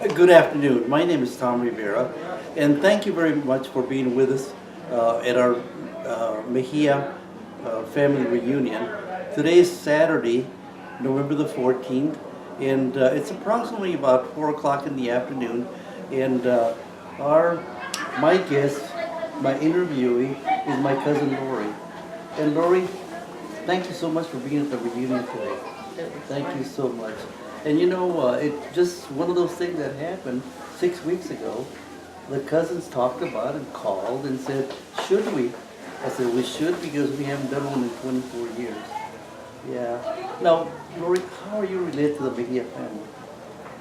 Good afternoon. My name is Tom Rivera, and thank you very much for being with us at our Mejia family reunion. Today is Saturday, November the 14th, and it's approximately about 4 o'clock in the afternoon. And our my guest, my interviewee, is my cousin Lori. And Lori, thank you so much for being at the reunion today. Thank you so much. And you know, it's just one of those things that happened 6 weeks ago. The cousins talked about and called and said, should we? I said, we should because we haven't done one in 24 years. Yeah. Now, Lori, how are you related to the Mejia family?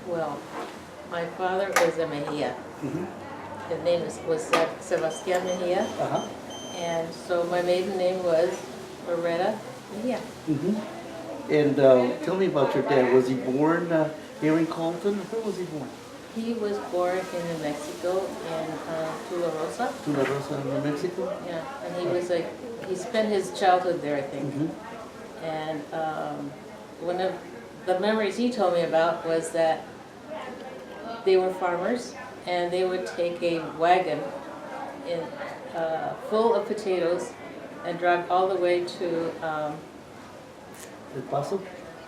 Well, my father was a Mejia. Mm-hmm. His name was Sebastian Mejia, Uh-huh. and so my maiden name was Loretta Mejia. Mm-hmm. And tell me about your dad. Was he born here in Colton? Where was he born? He was born in New Mexico in Tularosa. Tula Rosa, New Mexico? Yeah, and he spent his childhood there, I think. Mm-hmm. And one of the memories he told me about was that they were farmers, and they would take a wagon in full of potatoes and drive all the way to El Paso?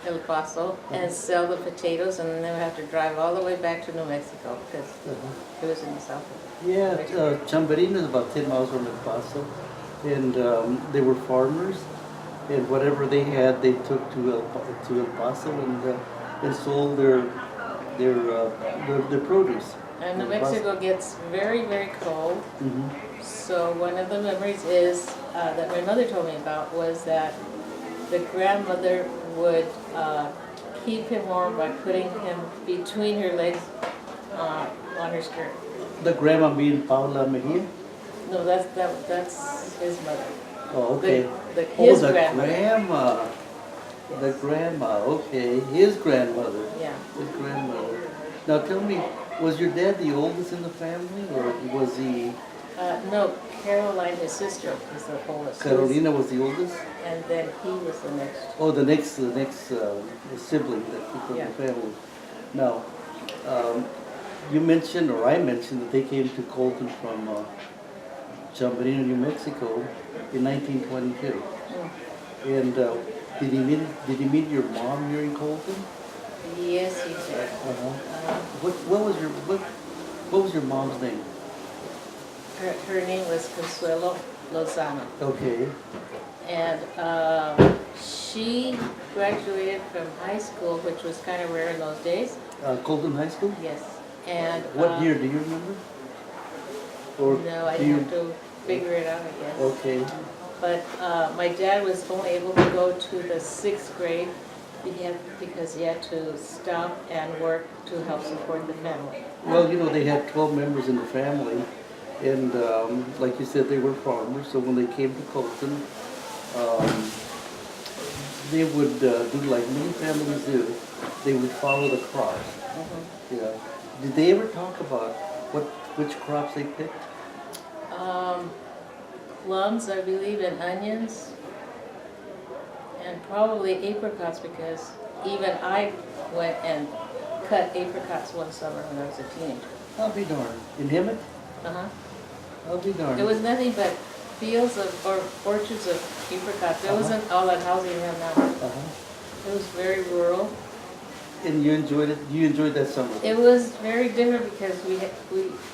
El Paso and sell the potatoes, and then they would have to drive all the way back to New Mexico because Uh-huh. it was in the south. Yeah, Chamberino is about 10 miles from El Paso, and they were farmers, and whatever they had, they took to El Paso and sold their produce. And New Mexico gets very, very cold. Mm-hmm. So one of the memories is that my mother told me about was that the grandmother would keep him warm by putting him between her legs on her skirt. The grandma being Paula Mejia? No, that's his mother. Oh, okay. His the grandmother. grandma. The grandma, okay. His grandmother. Yeah. His grandmother. Now tell me, was your dad the oldest in the family, or was he? No, Caroline, his sister, was the oldest. Carolina was the oldest? And then he was the next. Oh, the next sibling that from Yeah. the family. Now, you mentioned, or I mentioned, that they came to Colton from Chamberino, New Mexico, in 1922. Mm. And did he meet your mom here in Colton? Yes, he did. What was your mom's name? Her name was Consuelo Lozano. Okay. And she graduated from high school, which was kind of rare in those days. Colton High School? Yes. And What year, do you remember? Or no, I do you- have to figure it out, I guess. Okay. But my dad was only able to go to the 6th grade because he had to stop and work to help support the family. Well, you know, they had 12 members in the family, and like you said, they were farmers, so when they came to Colton, they would do like many families do. They would follow the crops. Mhm. Yeah. Did they ever talk about which crops they picked? Plums, I believe, and onions, and probably apricots because even I went and cut apricots one summer when I was a teenager. I'll be darned. In Hemet? Uh-huh. I'll be darned. It was nothing but fields or orchards of apricots. There wasn't all that housing around now. Uh-huh. It was very rural. And you enjoyed it? You enjoyed that summer? It was very different because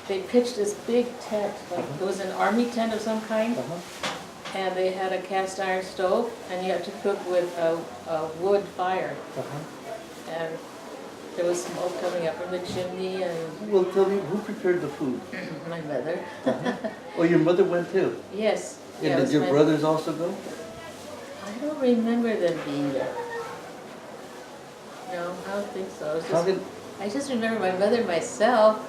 they pitched this big tent, like it was an army tent of some kind, Uh-huh. and they had a cast iron stove, and you had to cook with a wood fire, Uh-huh. and there was smoke coming up from the chimney, and Well, tell me, who prepared the food? my mother. Oh, your mother went too? Yes. And yeah, it did was your my- brothers also go? I don't remember them being there. No, I don't think so. It was How just, did, I just remember my mother and myself.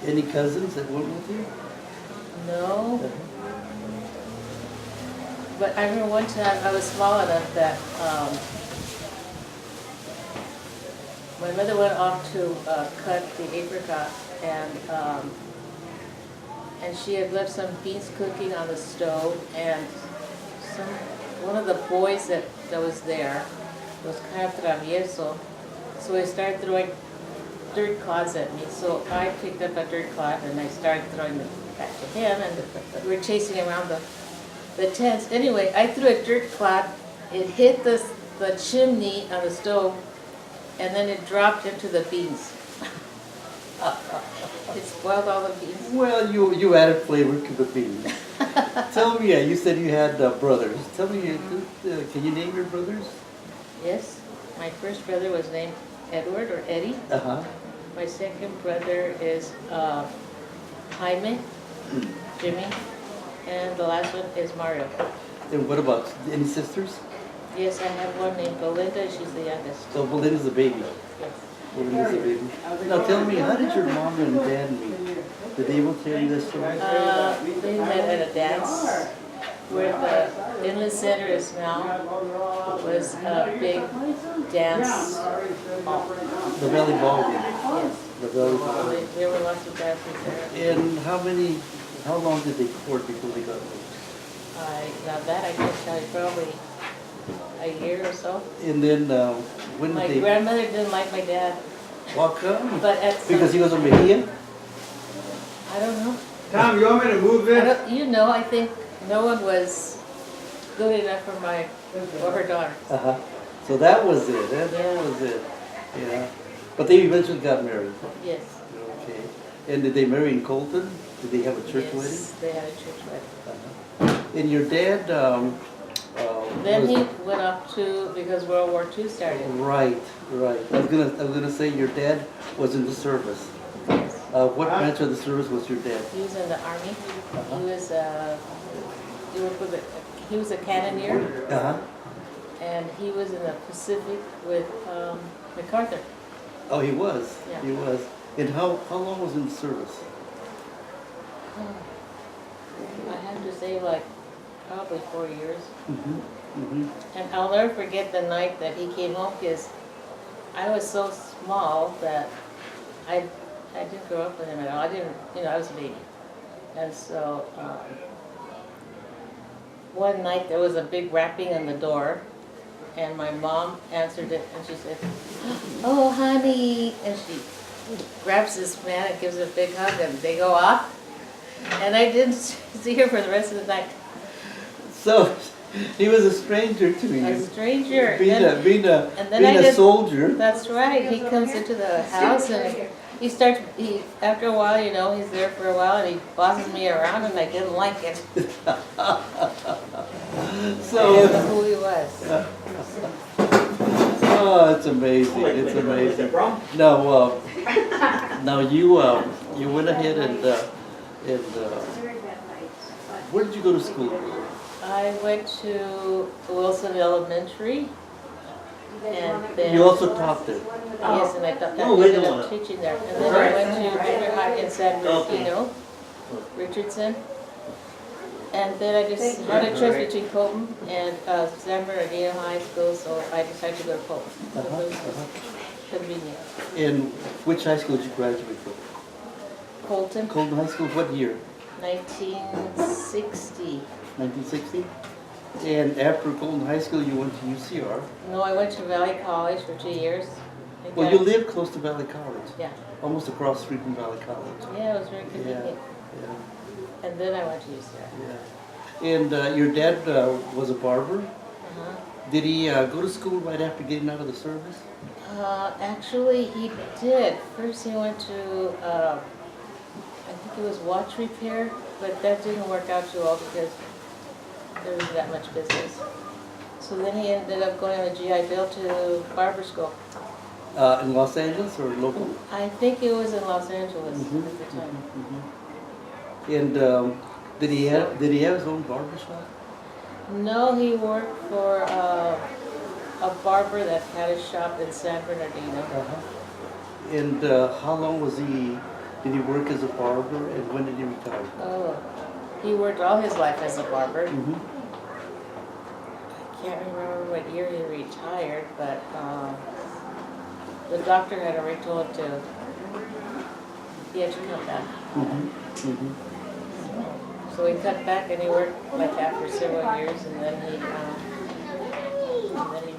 any cousins that went with you? No, but I remember one time I was small enough that my mother went off to cut the apricot, and she had left some beans cooking on the stove, and one of the boys that was there was kind of travieso, So he started throwing dirt clods at me. So I picked up a dirt clod and I started throwing it back to him, and we were chasing him around the tents. Anyway, I threw a dirt clod. It hit the chimney on the stove, and then it dropped into the beans. It spoiled all the beans. Well, you added flavor to the beans. Tell me, you said you had brothers. Tell me, can you name your brothers? Yes, my first brother was named Edward or Eddie. Uh-huh. My second brother is Jaime, Jimmy, and the last one is Mario. And what about any sisters? Yes, I have one named Belinda. She's the youngest. So Belinda's the baby. Yes. Belinda's the baby. Now tell me, how did your mom and dad meet? Did they able to tell you this story? They met at a dance where the Inland Center is now. Was a big dance hall. The Valley Ballroom. Yes. The Valley Ballroom. There were lots of dances there. And how long did they court before they got married? Now that I can tell you, probably a year or so. And then when My did they? grandmother didn't like my dad, How come? but at some, Because he was a Mejia? I don't know. Tom, you want me to move this? I think no one was good enough for her daughter. Uh-huh. So that was it. That Yeah. was it. Yeah. But they eventually got married. Yes. Okay. And did they marry in Colton? Did they have a church wedding? Yes, they had a church wedding. Uh-huh. And your dad, Then was- he went off because World War II started. Right, right. I was gonna say your dad was in the service. Yes. What branch of the service was your dad? He was in the army. Uh-huh. He was a cannoneer, Uh-huh. and he was in the Pacific with MacArthur. Oh, he was. Yeah. He was. And how long was in the service? I have to say, like, probably 4 years. Mm-hmm. Mm-hmm. And I'll never forget the night that he came home, because I was so small that I didn't grow up with him at all. I didn't, I was a baby. And so one night there was a big rapping on the door, and my mom answered it, and she said, "Oh, honey," and she grabs this man and gives him a big hug, and they go off. And I didn't see her for the rest of the night. So he was a stranger to you. A stranger. Being and then a soldier. That's right. He comes into the house and after a while, he's there for a while, and he bosses me around, and I didn't like it. I So. didn't know who he was. Oh, it's amazing. It's amazing. Now you went ahead and where did you go to school? I went to Wilson Elementary, and then You also taught there. yes, and I Oh, ended up teaching there. And then I went to junior high in San Bernardino, Richardson. And then I just had a choice between Colton and San Bernardino High School, so I decided to go to Colton. So it was convenient. And which high school did you graduate from? Colton, Colton High School, what year? 1960. 1960? And after Colton High School, you went to UCR. No, I went to Valley College for 2 years. I Well, got- you live close to Valley College. Yeah, Almost across the street from Valley College. yeah, it was very Yeah, convenient. yeah, And then I went to UCR. yeah. And your dad was a barber. Uh-huh. Did he go to school right after getting out of the service? Actually, he did. First, he went to, I think it was watch repair, but that didn't work out too well because there wasn't that much business. So then he ended up going on the GI Bill to barber school. In Los Angeles or local? I think it was in Los Angeles Mhm, at the time. And did he have his own barber shop? No, he worked for a barber that had a shop in San Bernardino. Uh-huh. And how long did he work as a barber, and when did he retire? Oh, he worked all his life as a barber. Mm-hmm. Can't remember what year he retired, but the doctor had already told him he had to come back. Mm-hmm. Mm-hmm. So he cut back and he worked like that for several years, and then he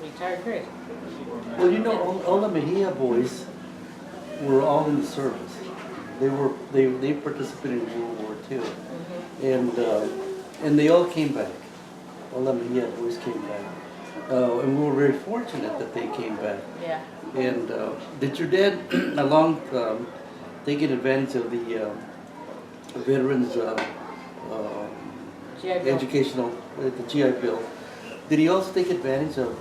retired. Great. Well, you know, all the Mejia boys were all in the service. They participated in World War II, and they all came back. All the Mejia boys came back, and we were very fortunate that they came back. Yeah. And did your dad, along taking advantage of the veterans GI Bill. educational, the GI Bill, did he also take advantage of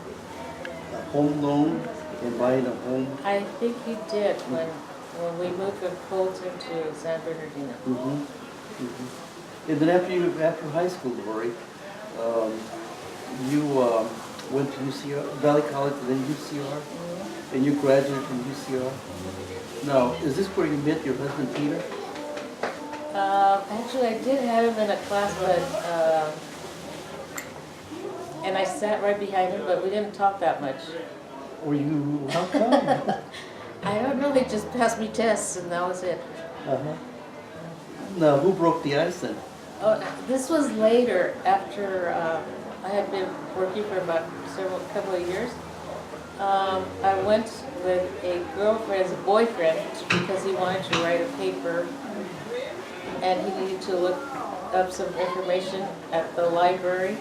a home loan and buying a home? I think he did when we moved from Colton to San Bernardino. And then after high school, Lori, you went to UCR, Valley College, and then UCR, and you graduated from UCR. Now, is this where you met your husband, Peter? Actually, I did have him in a class, but and I sat right behind him, but we didn't talk that much. Or you, how come? I don't know, they just passed me tests and that was it. Uh-huh. Now, who broke the ice then? Oh, this was later, after I had been working for about couple of years. I went with a girlfriend's boyfriend because he wanted to write a paper and he needed to look up some information at the library.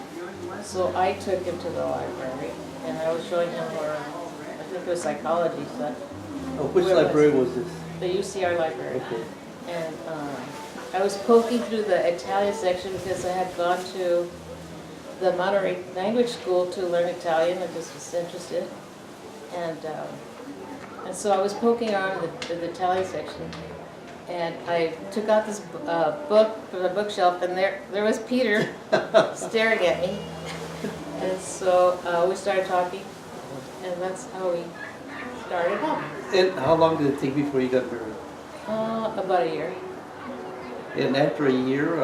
So I took him to the library and I was showing him where, I think it was psychology stuff. Oh, which library was this? The UCR library. Okay. And I was poking through the Italian section because I had gone to the Monterey language school to learn Italian. I just was interested. And so I was poking around the Italian section. And I took out this book from the bookshelf, and there was Peter staring at me. And so we started talking, and that's how we started off. And how long did it take before you got married? About a year. And after a year,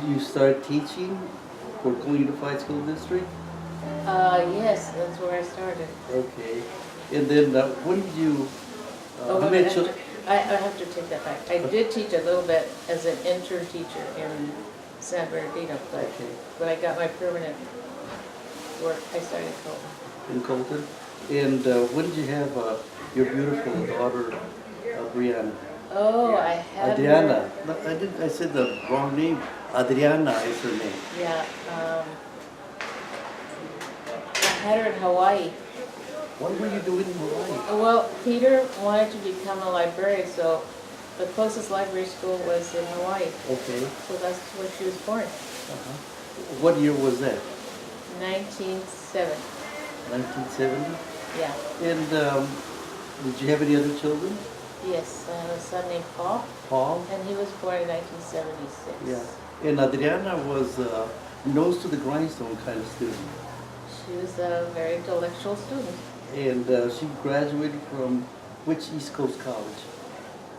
you started teaching for Cool Unified School District? Yes, that's where I started. Okay. And then when did you, how many children? I have to take that back. I did teach a little bit as an intern teacher in San Bernardino, but Okay. when I got my permanent work, I started Colton. In Colton? And when did you have your beautiful daughter, Brianna? Oh, I had Adriana. her. No, I said the wrong name. Adriana is her name. Yeah, I had her in Hawaii. What were you doing in Hawaii? Well, Peter wanted to become a librarian, so the closest library school was in Hawaii. Okay. So that's where she was born. What year was that? 1970. 1970? Yeah. And did you have any other children? Yes, I have a son named Paul, Paul? and he was born in 1976. Yeah. And Adriana was nose to the grindstone kind of student. She was a very intellectual student. And she graduated from which East Coast college?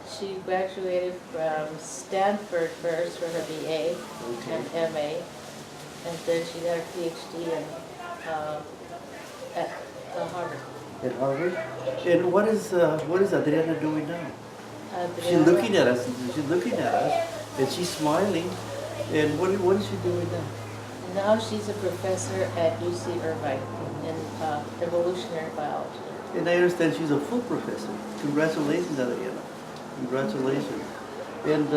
She graduated from Stanford first for her BA and MA, and then she got her PhD at Harvard. At Harvard? And what is Adriana doing now? She's Adriana- looking at us. She's looking at us, and she's smiling. And what is she doing now? Now she's a professor at UC Irvine in evolutionary biology. And I understand she's a full professor. Congratulations, Adriana. Congratulations. And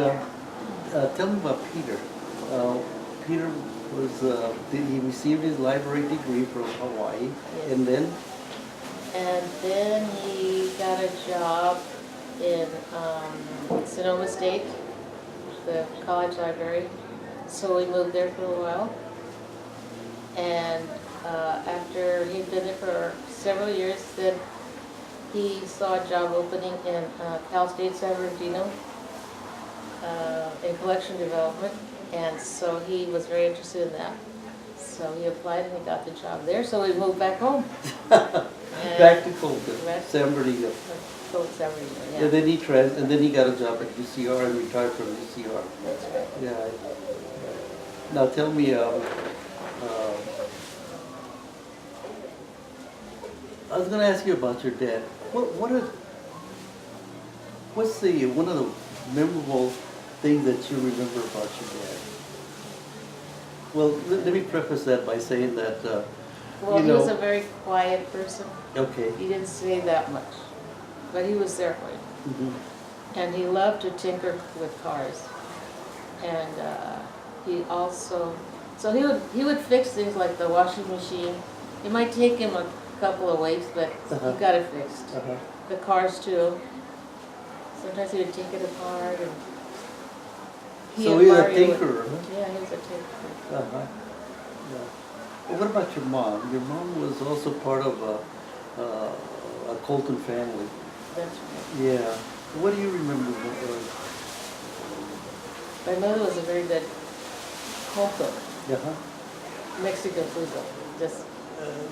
tell me about Peter. Peter was he received his library degree from Hawaii, Yes. and then he got a job in Sonoma State, the college library. So we moved there for a while. And after he'd been there for several years, then he saw a job opening in Cal State San Bernardino in collection development, and so he was very interested in that. So he applied and he got the job there, so we moved back home. back to Colton, Back- San Bernardino. San Bernardino, yeah. And then he got a job at UCR and retired from UCR. That's right. Yeah. Now tell me, I was going to ask you about your dad. What's one of the memorable things that you remember about your dad? Well, let me preface that by saying that Well, you he was know. a very quiet person. Okay. He didn't say that much, but he was there for you. Mhm. And he loved to tinker with cars. And he also, so he would fix things like the washing machine. It might take him a couple of weeks, but Uh-huh. he got it fixed. Uh-huh. The cars too. Sometimes he would take it apart and So and he's a Mario would- tinkerer, huh? Yeah, he was a tinkerer. Uh-huh. Yeah. Well, what about your mom? Your mom was also part of a Colton family. That's right. Yeah. What do you remember? My mother was a very good home cook, Uh-huh. Mexican food though. Just,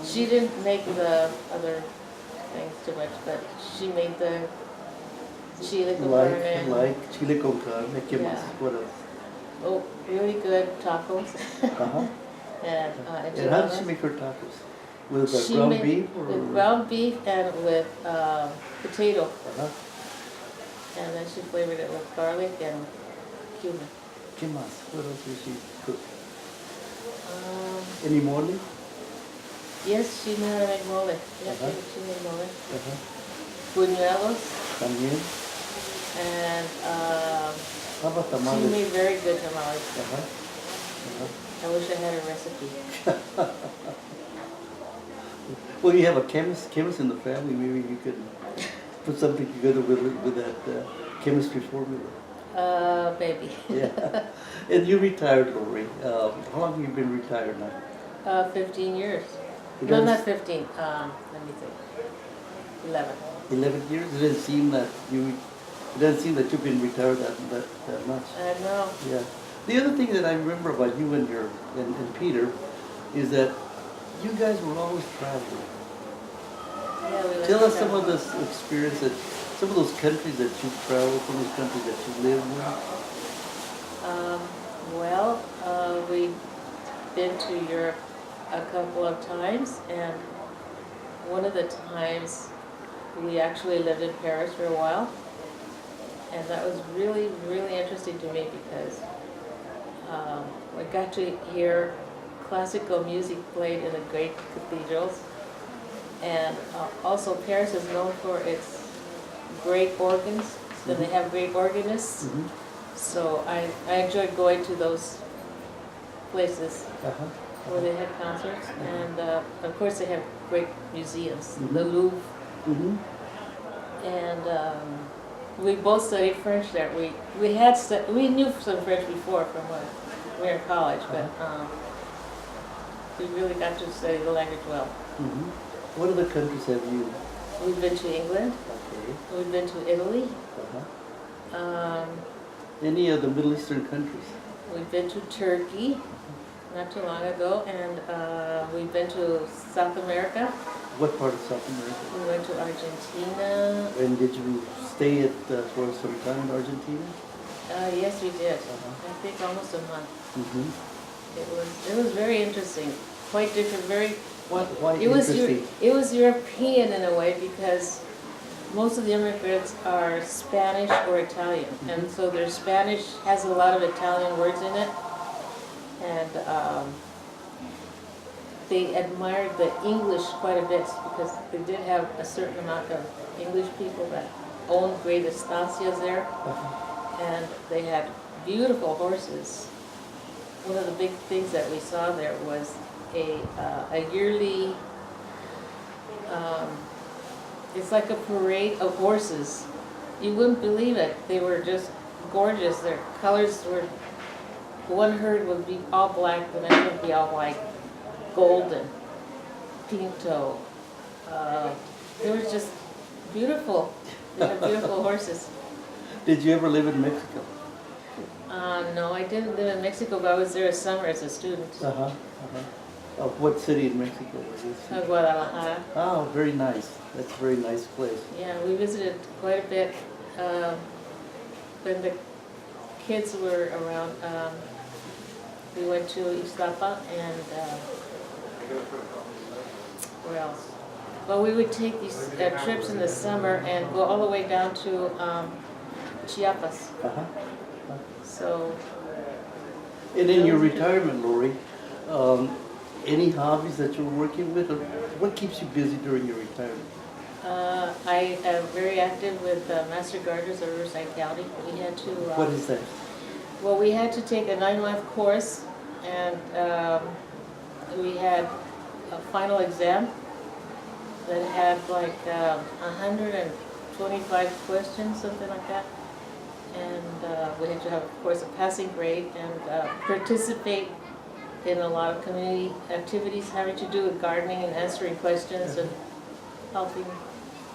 she didn't make the other things too much, but she made the chile con carne. Like chile con carne, ¿qué más? Yeah. What else? Oh, really good tacos. Uh-huh. And And how did enchiladas. she make her tacos? With She ground made beef or? with ground beef and with potato. Uh-huh. And then she flavored it with garlic and cumin. ¿Qué más? What else did she cook? Um, Any mole? yes, she knew how to make mole. Yeah, Uh-huh. she made mole. Uh-huh. Buñuelos. También. And How about she tamales? made very good tamales. Uh-huh. Uh-huh. I wish I had a recipe. Well, you have a chemist in the family. Maybe you could put something together with that chemistry formula. Maybe. Yeah. And you retired, Lori. How long have you been retired now? 15 years. You No, guys- not 15. Let me think. 11. 11 years. It doesn't seem that you've been retired that much. No. Yeah. The other thing that I remember about you and Peter is that you guys were always traveling. Yeah, we Tell like us some to of this experience some of those countries that you traveled, some of those countries that you lived in. we've been to Europe a couple of times, and one of the times we actually lived in Paris for a while. And that was really, really interesting to me because I got to hear classical music played in the great cathedrals. And also Paris is known for its great organs, so they have great organists. Mm-hmm. So I enjoyed going to those places Uh-huh. where they had concerts. And of course they have great museums, Mhm. the Louvre. Mm-hmm. And we both studied French there. We knew some French before from when we were in college, but we really got to study the language well. Mm-hmm. What other countries have you? We've been to England. Okay. We've been to Italy. Uh-huh. Any of the Middle Eastern countries? We've been to Turkey not too long ago, and we've been to South America. What part of South America? We went to Argentina. And did you stay for some time in Argentina? Yes, we did. Uh-huh. I think almost a month. Mm-hmm. It was very interesting, quite different, very. Why It was interesting? it was European in a way because most of the immigrants are Spanish or Italian, and so their Spanish has a lot of Italian words in it, and they admired the English quite a bit because they did have a certain amount of English people that owned great estancias there, and they had beautiful horses. One of the big things that we saw there was a yearly, it's like a parade of horses. You wouldn't believe it. They were just gorgeous. Their colors were, one herd would be all black, the next would be all white, golden, pinto. They were just beautiful. They had beautiful horses. Did you ever live in Mexico? No, I didn't live in Mexico, but I was there a summer as a student. Uh-huh. Uh-huh. What city in Mexico was this? Guadalajara. Oh, very nice. That's a very nice place. Yeah, we visited quite a bit when the kids were around. We went to Ixtapa and where else? Well, we would take these trips in the summer and go all the way down to Chiapas. Uh-huh. So And in your retirement, Lori, Any hobbies that you're working with, or what keeps you busy during your retirement? I am very active with Master Gardeners of Riverside County. We had to, What is that? well, we had to take a 9-month course, and we had a final exam that had like 125 questions, something like that. And we had to have, of course, a passing grade and participate in a lot of community activities having to do with gardening and answering questions and helping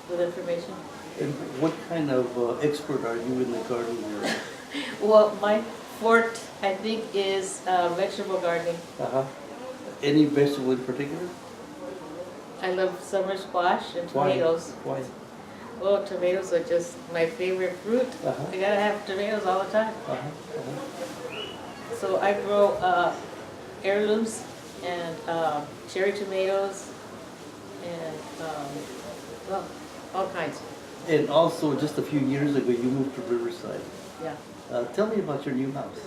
with information. And what kind of expert are you in the gardening area? Well, my forte, I think, is vegetable gardening. Uh-huh. Any vegetable in particular? I love summer squash and Why? tomatoes. Why? Oh, tomatoes are just my favorite fruit. Uh-huh. I gotta have tomatoes all the time. Uh-huh. Uh-huh. So I grow heirlooms and cherry tomatoes and, well, all kinds. And also, just a few years ago, you moved to Riverside. Yeah. Tell me about your new house.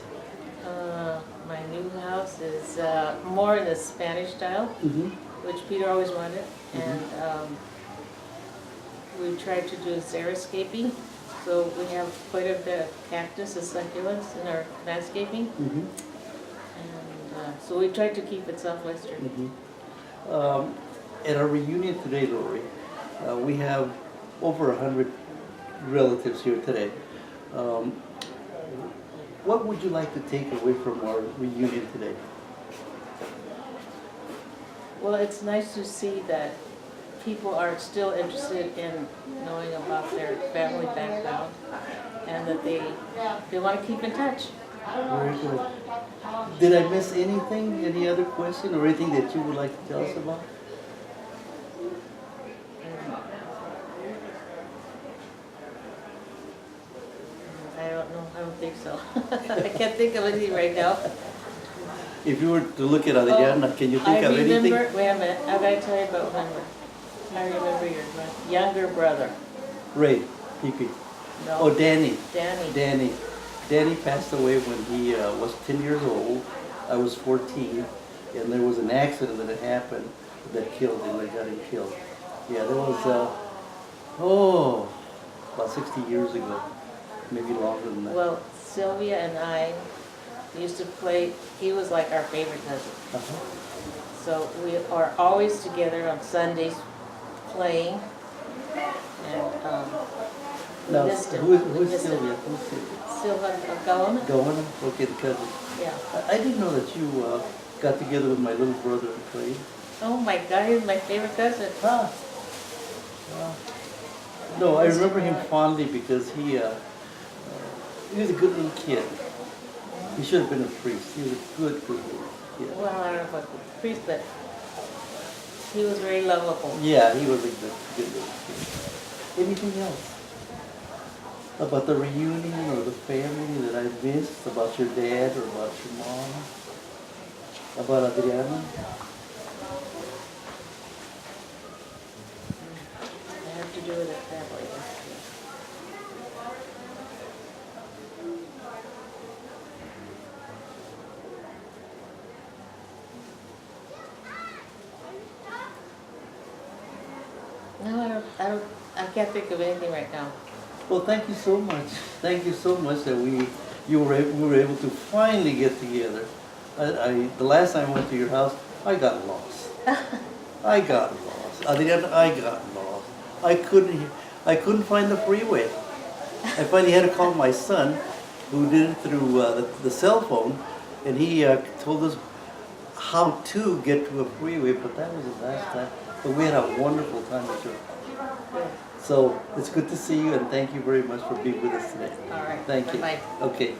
My new house is more in the Spanish style, Mm-hmm. which Peter always wanted. Mhm. And we tried to do xeriscaping. So we have quite a bit of cactus and succulents in our landscaping. Mm-hmm. And so we tried to keep it southwestern. Mm-hmm. At our reunion today, Lori, we have over 100 relatives here today. What would you like to take away from our reunion today? Well, it's nice to see that people are still interested in knowing about their family background and that they want to keep in touch. Very good. Did I miss anything? Any other question or anything that you would like to tell us about? I don't know, I don't think so. I can't think of anything right now. If you were to look at Adriana, can you think of I anything? remember, wait a minute, I gotta tell you about one. I remember your younger brother. Ray, Pipi. No. Oh, Danny. Danny. Danny passed away when he was 10 years old. I was 14, and there was an accident that happened that killed him, that got him killed. Yeah, that was, about 60 years ago, maybe longer than that. Well, Sylvia and I used to play, he was like our favorite cousin. Uh-huh. So we are always together on Sundays playing. And Now, we missed him. who We is missed him. Sylvia? Who's Sylvia? Sylvia Gaona? Going? Okay, the cousin. Yeah. I didn't know that you got together with my little brother and played. Oh my God, he's my favorite cousin. Ah. No, I remember him fondly because he was a good little kid. He should have been a priest. He was a good little kid. Well, I don't know about the priest, but he was very lovable. Yeah, he was a good little kid. Anything else? About the reunion or the family that I missed? About your dad or about your mom? About Adriana? I have to do with a family. No, I can't think of anything right now. Well, thank you so much. Thank you so much that we were able to finally get together. The last time I went to your house, I got lost. I got lost. Adriana, I got lost. I couldn't find the freeway. I finally had to call my son, who did it through the cell phone, and he told us how to get to a freeway. But that was the last time. But we had a wonderful time at your house. So it's good to see you, and thank you very much for being with us today. All right. Thank you. Bye. Okay.